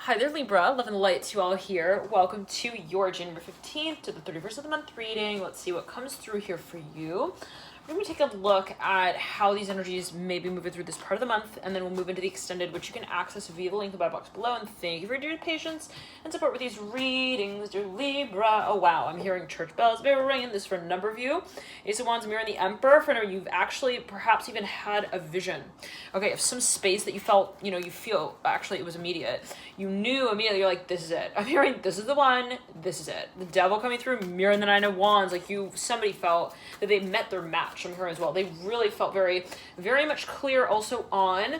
Hi there, Libra. Love and light to you all here. Welcome to your January 15th to the 31st of the month reading. Let's see what comes through here for you. We're going to take a look at how these energies may be moving through this part of the month, and then we'll move into the extended, which you can access via the link in the bio box below. And thank you for your patience and support with these readings, dear Libra. Oh wow, I'm hearing church bells. They're ringing. This for a number of you. Ace of Wands, Mirror, and the Emperor. For a number, you've actually perhaps even had a vision. Okay, of some space that you felt, you feel, actually it was immediate. You knew immediately, you're like, this is it. I'm hearing, this is the one, this is it. The Devil coming through, Mirror and the Nine of Wands. Like somebody felt that they met their match. I'm hearing as well. They really felt very, very much clear also on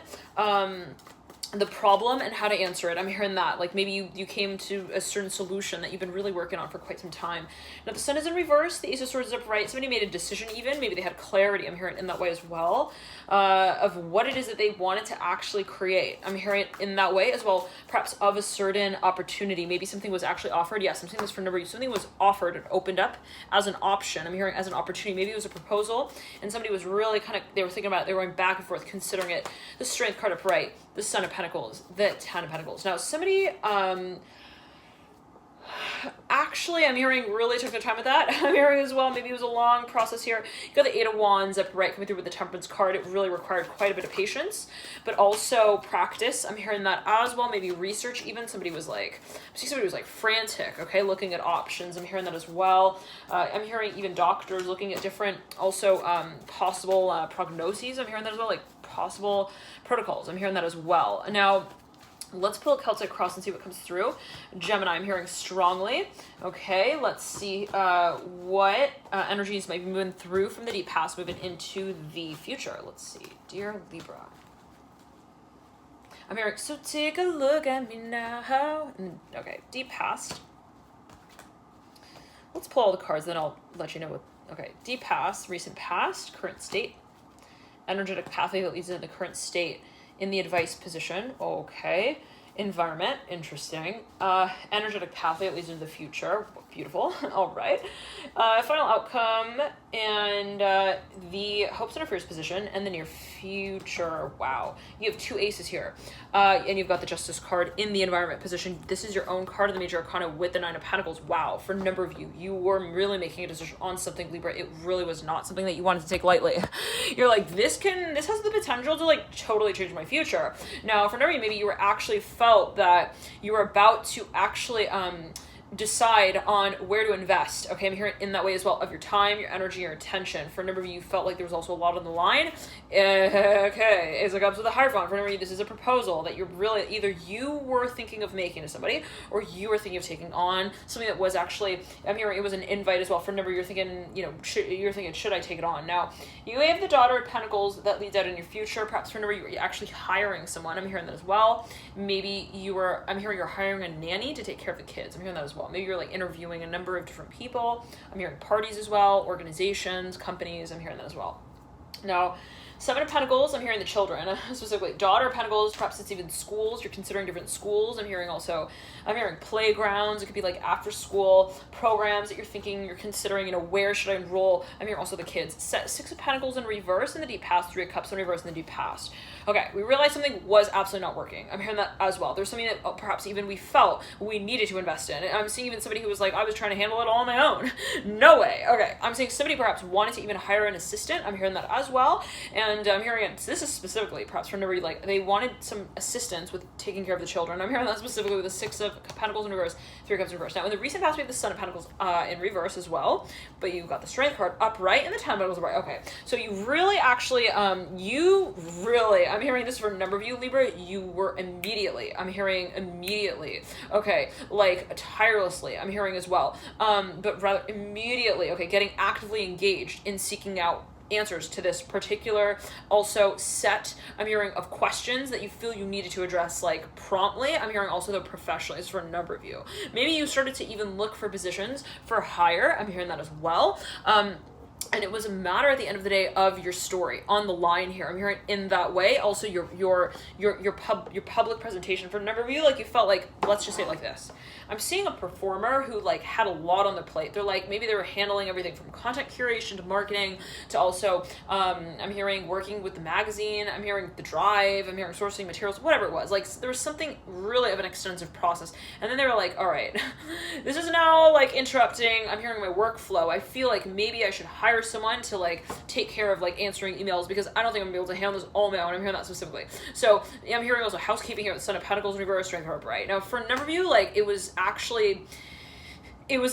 the problem and how to answer it. I'm hearing that. Like maybe you came to a certain solution that you've been really working on for quite some time. Now the Sun is in reverse, the Ace of Swords is upright. Somebody made a decision even. Maybe they had clarity. I'm hearing in that way as well, of what it is that they wanted to actually create. I'm hearing it in that way as well, perhaps of a certain opportunity. Maybe something was actually offered. Yes, something was for a number of you. Something was offered and opened up as an option. I'm hearing as an opportunity. Maybe it was a proposal and somebody was really they were thinking about it. They were going back and forth, considering it. The Strength card upright, the Son of Pentacles, the Ten of Pentacles. Now somebody, actually, I'm hearing really took their time with that. I'm hearing as well, maybe it was a long process here. You got the Eight of Wands upright coming through with the Temperance card. It really required quite a bit of patience, but also practice. I'm hearing that as well, maybe research even. Somebody was like frantic, okay, looking at options. I'm hearing that as well. I'm hearing even doctors looking at different, also possible prognoses. I'm hearing that as well, like possible protocols. I'm hearing that as well. Now, let's pull a Celtic cross and see what comes through. Gemini, I'm hearing strongly. Okay, let's see what energies might be moving through from the deep past, moving into the future. Let's see, dear Libra. I'm hearing, so take a look at me now. Okay, deep past. Let's pull all the cards, then I'll let you know what. Okay, deep past, recent past, current state. Energetic pathway that leads into the current state in the advice position. Okay. Environment, interesting. Energetic pathway that leads into the future. Beautiful. All right. Final outcome and the hopes and fears position and the near future. Wow. You have two aces here. And you've got the Justice card in the environment position. This is your own card of the Major Arcana with the Nine of Pentacles. Wow. For a number of you, you were really making a decision on something, Libra. It really was not something that you wanted to take lightly. You're like, this has the potential to like totally change my future. Now, for a number of you, maybe you were actually felt that you were about to actually decide on where to invest. Okay, I'm hearing in that way as well, of your time, your energy, your attention. For a number of you, felt like there was also a lot on the line. Okay, it's like up to the Hierophant. For a number of you, this is a proposal that you're really, either you were thinking of making to somebody, or you were thinking of taking on something that was actually, I'm hearing it was an invite as well. For a number, you're thinking, should I take it on? Now, you have the Daughter of Pentacles that leads out in your future. Perhaps for a number, you're actually hiring someone. I'm hearing that as well. Maybe I'm hearing you're hiring a nanny to take care of the kids. I'm hearing that as well. Maybe you're like interviewing a number of different people. I'm hearing parties as well, organizations, companies. I'm hearing that as well. Now, Seven of Pentacles, I'm hearing the children, specifically Daughter of Pentacles, perhaps it's even schools. You're considering different schools. I'm hearing playgrounds. It could be like after school programs that you're considering, where should I enroll? I'm hearing also the kids. Six of Pentacles in reverse in the deep past, Three of Cups in reverse in the deep past. Okay, we realized something was absolutely not working. I'm hearing that as well. There's something that perhaps even we felt we needed to invest in. And I'm seeing even somebody who was like, I was trying to handle it all on my own. No way. Okay, I'm seeing somebody perhaps wanted to even hire an assistant. I'm hearing that as well. And I'm hearing it, this is specifically perhaps for number, like they wanted some assistance with taking care of the children. I'm hearing that specifically with the Six of Pentacles in reverse, Three of Cups in reverse. Now in the recent past we have the Son of Pentacles in reverse as well, but you've got the Strength card upright and the Ten of Pentacles upright. Okay, so you really actually, I'm hearing this for a number of you, Libra, I'm hearing immediately, okay, like tirelessly, I'm hearing as well, but rather immediately, okay, getting actively engaged in seeking out answers to this particular also set, I'm hearing, of questions that you feel you needed to address like promptly. I'm hearing also the professionally for a number of you. Maybe you started to even look for positions for hire. I'm hearing that as well. And it was a matter at the end of the day of your story on the line here. I'm hearing in that way. Also your public presentation. For a number of you, like you felt like, let's just say it like this. I'm seeing a performer who like had a lot on their plate. They're like, maybe they were handling everything from content curation to marketing to also, I'm hearing working with the magazine. I'm hearing the drive. I'm hearing sourcing materials, whatever it was. Like there was something really of an extensive process. And then they were like, all right, this is now like interrupting. I'm hearing my workflow. I feel like maybe I should hire someone to like take care of like answering emails because I don't think I'm gonna be able to handle this all on my own. I'm hearing that specifically. So I'm hearing also housekeeping here with Son of Pentacles reverse, Strength of Upright. Now for a number of you, like it was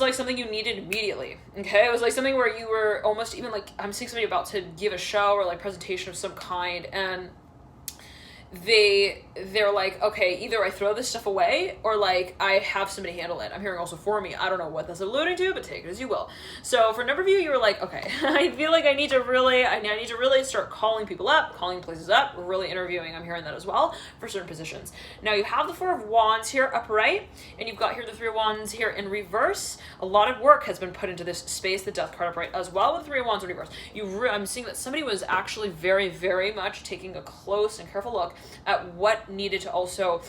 like something you needed immediately. Okay, it was like something where you were almost even like, I'm seeing somebody about to give a show or like presentation of some kind, and they're like, okay, either I throw this stuff away or like I have somebody handle it. I'm hearing also for me. I don't know what that's alluding to, but take it as you will. So for a number of you were like, okay, I feel like I need to really start calling people up, calling places up, really interviewing. I'm hearing that as well for certain positions. Now you have the Four of Wands here upright, and you've got here the Three of Wands here in reverse. A lot of work has been put into this space, the Death card upright as well with the Three of Wands in reverse. I'm seeing that somebody was actually very, very much taking a close and careful look at what needed to also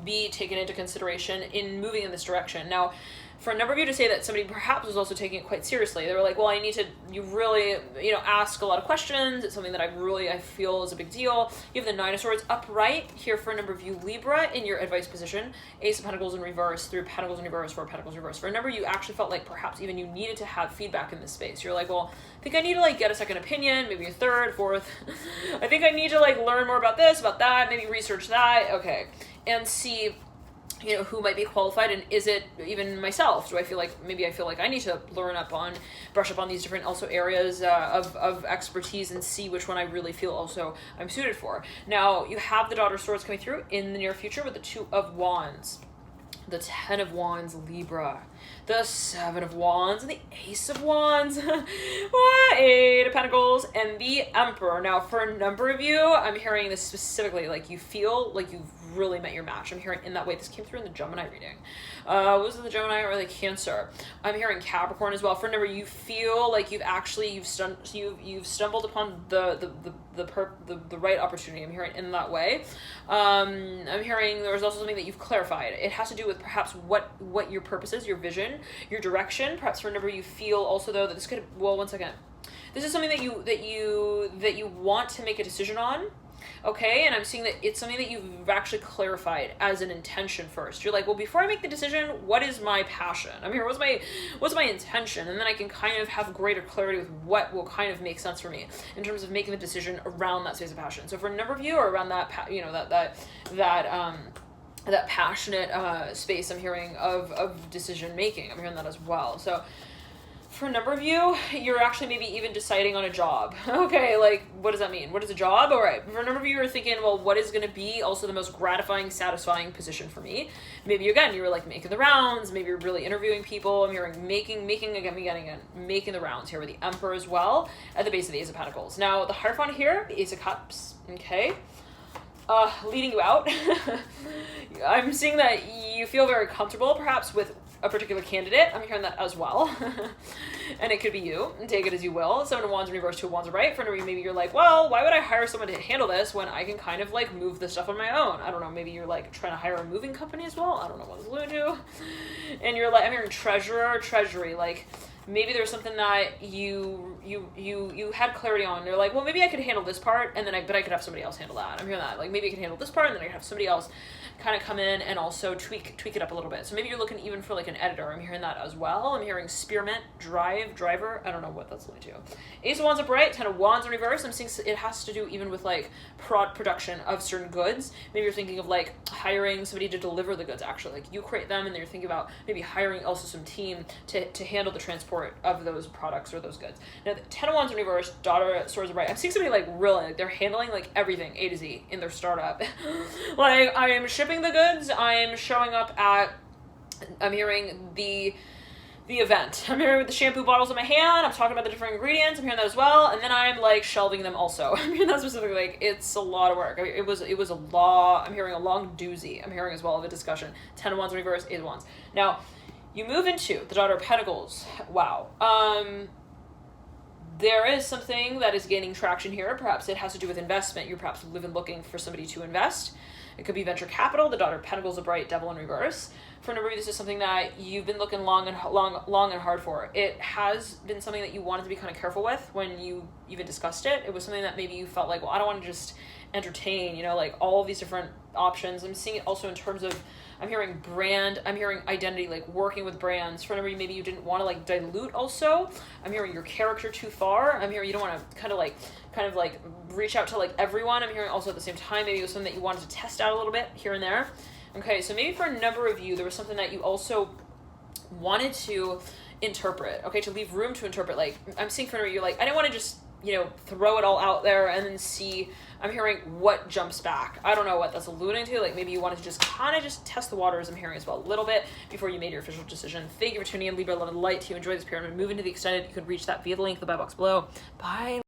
be taken into consideration in moving in this direction. Now, for a number of you to say that somebody perhaps was also taking it quite seriously. They were like, well, you really, ask a lot of questions. It's something that I feel is a big deal. You have the Nine of Swords upright here for a number of you, Libra, in your advice position. Ace of Pentacles in reverse, Three of Pentacles in reverse, Four of Pentacles in reverse. For a number of you, actually felt like perhaps even you needed to have feedback in this space. You're like, well, I think I need to like get a second opinion, maybe a third, fourth. I think I need to like learn more about this, about that, maybe research that. Okay. And see who might be qualified, and is it even myself? Do I feel like I need to brush up on these different also areas of expertise and see which one I really feel also I'm suited for. Now you have the Daughter of Swords coming through in the near future with the Two of Wands, the Ten of Wands, Libra, the Seven of Wands, and the Ace of Wands, Eight of Pentacles, and the Emperor. Now, for a number of you, I'm hearing this specifically, like you feel like you've really met your match. I'm hearing in that way. This came through in the Gemini reading. Was it the Gemini or the Cancer? I'm hearing Capricorn as well. For a number, you feel like you've stumbled upon the right opportunity. I'm hearing in that way. I'm hearing there's also something that you've clarified. It has to do with perhaps what your purpose is, your vision, your direction. Perhaps for a number, you feel also though that this could. Well, one second. This is something that you want to make a decision on. Okay, and I'm seeing that it's something that you've actually clarified as an intention first. You're like, well, before I make the decision, what is my passion? I'm here, what's my intention? And then I can kind of have greater clarity with what will kind of make sense for me in terms of making the decision around that space of passion. So for a number of you, or around that, that passionate space, I'm hearing of decision making. I'm hearing that as well. So for a number of you, you're actually maybe even deciding on a job. Okay, like, what does that mean? What is a job? All right. For a number of you, you're thinking, well, what is going to be also the most gratifying, satisfying position for me? Maybe, again, you were like making the rounds. Maybe you're really interviewing people. I'm hearing making the rounds here with the Emperor as well at the base of the Ace of Pentacles. Now, the Hierophant here, the Ace of Cups, okay? Leading you out. I'm seeing that you feel very comfortable, perhaps, with a particular candidate. I'm hearing that as well. And it could be you, and take it as you will. Seven of Wands in reverse, Two of Wands right. For maybe you're like, well, why would I hire someone to handle this when I can kind of like move the stuff on my own? I don't know, maybe you're like trying to hire a moving company as well. I don't know what it's alluding to. And you're like, I'm hearing treasurer, treasury, like maybe there's something that you had clarity on. You're like, well, maybe I could handle this part, and then I could have somebody else handle that. I'm hearing that. Like maybe I could handle this part, and then I could have somebody else kind of come in and also tweak it up a little bit. So maybe you're looking even for like an editor. I'm hearing that as well. I'm hearing spearmint, driver. I don't know what that's linked to. Ace of Wands upright, Ten of Wands in reverse. I'm seeing it has to do even with like production of certain goods. Maybe you're thinking of like hiring somebody to deliver the goods. Actually, like you create them, and then you're thinking about maybe hiring also some team to handle the transport of those products or those goods. Now, the Ten of Wands in reverse, Daughter of Swords upright. I'm seeing somebody like really, like they're handling like everything A to Z in their startup. Like I am shipping the goods. I am showing up at. I'm hearing the event. I'm hearing with the shampoo bottles in my hand. I'm talking about the different ingredients. I'm hearing that as well. And then I'm like shelving them also. I'm hearing that specifically. Like it's a lot of work. I mean, it was a lot. I'm hearing a long doozy. I'm hearing as well of a discussion. Ten of Wands in reverse, Eight of Wands. Now, you move into the Daughter of Pentacles. Wow. there is something that is gaining traction here. Perhaps it has to do with investment. You're perhaps living looking for somebody to invest. It could be venture capital. The Daughter of Pentacles, a bright devil in reverse. For a number of you, this is something that you've been looking long and hard for. It has been something that you wanted to be kind of careful with when you even discussed it. It was something that maybe you felt like, well, I don't want to just entertain, you know, like all of these different options. I'm seeing it also in terms of, I'm hearing brand, I'm hearing identity, like working with brands. For a number of you, maybe you didn't want to like dilute also. I'm hearing your character too far. I'm hearing you don't want to kind of like reach out to like everyone. I'm hearing also at the same time, maybe it was something that you wanted to test out a little bit here and there. Okay, so maybe for a number of you, there was something that you also wanted to interpret, okay, to leave room to interpret. Like, I'm seeing for a number of you, like, I didn't want to just, you know, throw it all out there and then see, I'm hearing what jumps back. I don't know what that's alluding to. Like, maybe you wanted to just kind of just test the waters, I'm hearing as well, a little bit before you made your official decision. Thank you for tuning in, Libra, love and light. To enjoy this pyramid, move into the extended. You can reach that via the link in the bio box below. Bye.